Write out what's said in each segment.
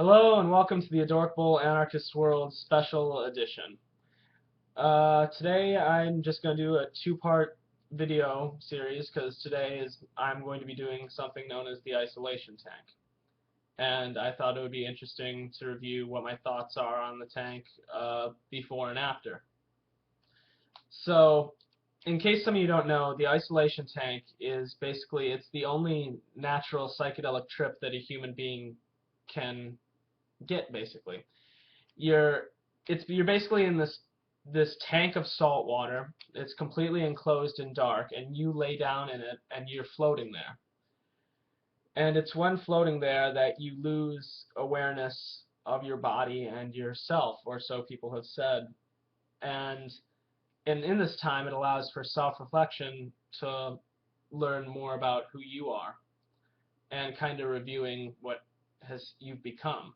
Hello and welcome to the Adorable Anarchist World Special Edition. Today I'm just going to do a two-part video series because I'm going to be doing something known as the isolation tank. And I thought it would be interesting to review what my thoughts are on the tank before and after. So, in case some of you don't know, the isolation tank is it's the only natural psychedelic trip that a human being can get, basically. You're basically in this tank of salt water. It's completely enclosed and dark, and you lay down in it and you're floating there. And it's when floating there that you lose awareness of your body and yourself, or so people have said. And in this time it allows for self-reflection to learn more about who you are and kind of reviewing what you've become.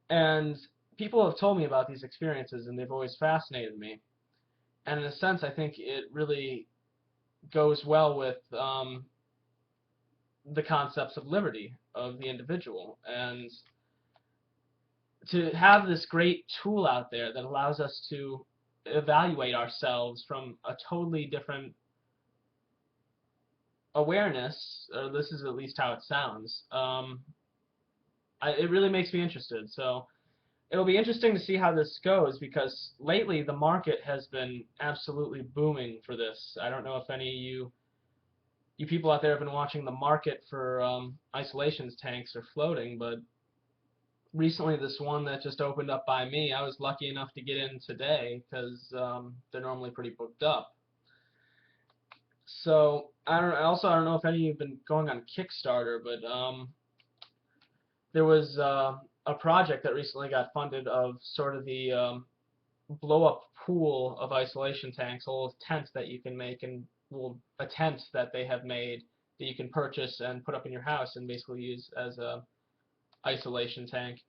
And people have told me about these experiences, and they've always fascinated me. And in a sense, I think it really goes well with the concepts of liberty of the individual. And to have this great tool out there that allows us to evaluate ourselves from a totally different awareness, or this is at least how it sounds, it really makes me interested. So it'll be interesting to see how this goes, because lately the market has been absolutely booming for this. I don't know if any of you people out there have been watching the market for isolations tanks or floating, but recently this one that just opened up by me, I was lucky enough to get in today because they're normally pretty booked up. So I don't know if any of you have been going on Kickstarter, but there was a project that recently got funded of sort of the blow-up pool of isolation tanks, a little tent that you can make, and a tent that they have made that you can purchase and put up in your house and basically use as a isolation tank.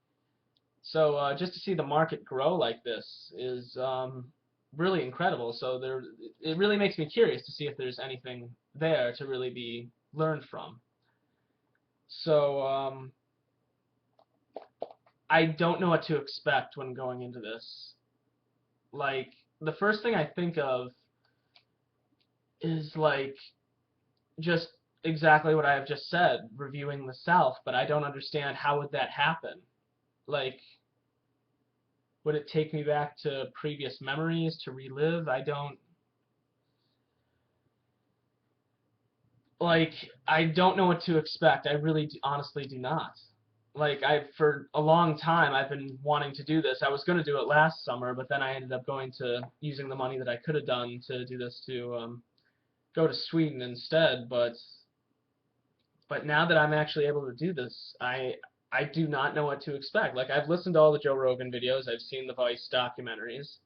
So just to see the market grow like this is really incredible. So it really makes me curious to see if there's anything there to really be learned from. So I don't know what to expect when going into this. Like, the first thing I think of is like just exactly what I have just said, reviewing the self, but I don't understand how would that happen. Like, would it take me back to previous memories to relive? I don't know what to expect. I really honestly do not. Like, for a long time I've been wanting to do this. I was going to do it last summer, but then I ended up using the money that I could have done to do this to go to Sweden instead. But now that I'm actually able to do this, I do not know what to expect. Like, I've listened to all the Joe Rogan videos, I've seen the Vice documentaries,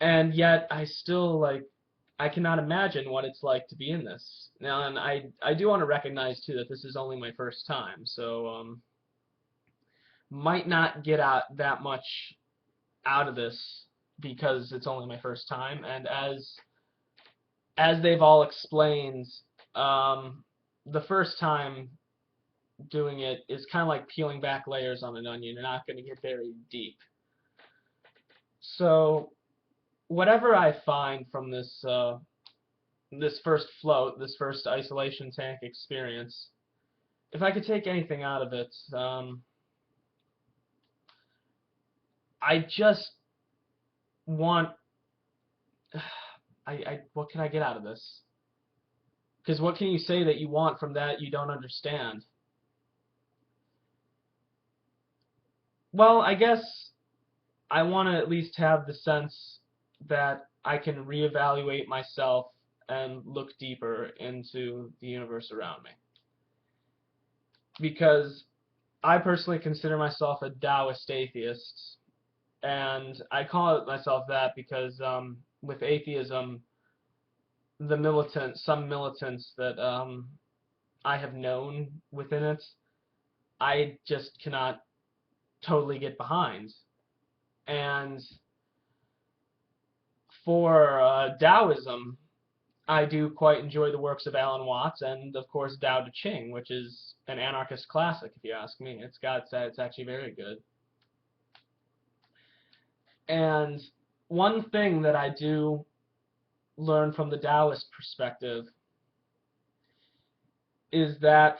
and yet I cannot imagine what it's like to be in this. Now, and I do want to recognize too that this is only my first time, so might not get out that much out of this because it's only my first time. And as they've all explained, the first time doing it is kind of like peeling back layers on an onion. You're not going to get very deep. So whatever I find from this this first float, this first isolation tank experience, if I could take anything out of it, I just want what can I get out of this? Because what can you say that you want from that you don't understand? Well, I guess I want to at least have the sense that I can reevaluate myself and look deeper into the universe around me. Because I personally consider myself a Taoist atheist, and I call it myself that because with atheism, some militants that I have known within it, I just cannot totally get behind. And for Taoism, I do quite enjoy the works of Alan Watts and, of course, Tao Te Ching, which is an anarchist classic, if you ask me. It's actually very good. And one thing that I do learn from the Taoist perspective is that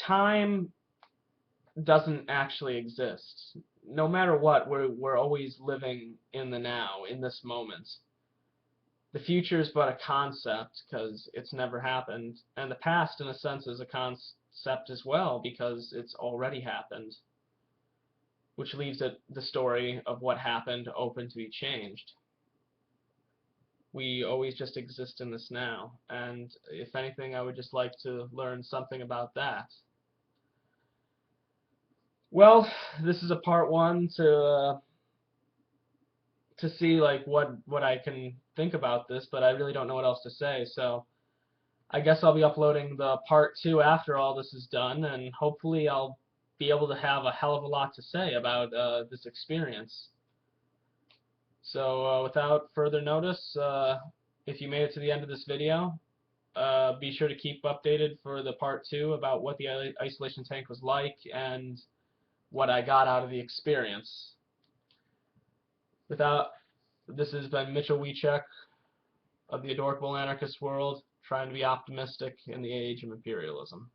time doesn't actually exist. No matter what, we're always living in the now, in this moment. The future is but a concept because it's never happened, and the past, in a sense, is a concept as well because it's already happened, which leaves the story of what happened open to be changed. We always just exist in this now, and if anything, I would just like to learn something about that. Well, this is a part one to see like what I can think about this, but I really don't know what else to say. So I guess I'll be uploading the part two after all this is done, and hopefully I'll be able to have a hell of a lot to say about this experience. So without further notice, if you made it to the end of this video, be sure to keep updated for the part two about what the isolation tank was like and what I got out of the experience. This has been Mitchell Wiechek of the Adorkable Anarchist World, trying to be optimistic in the age of imperialism.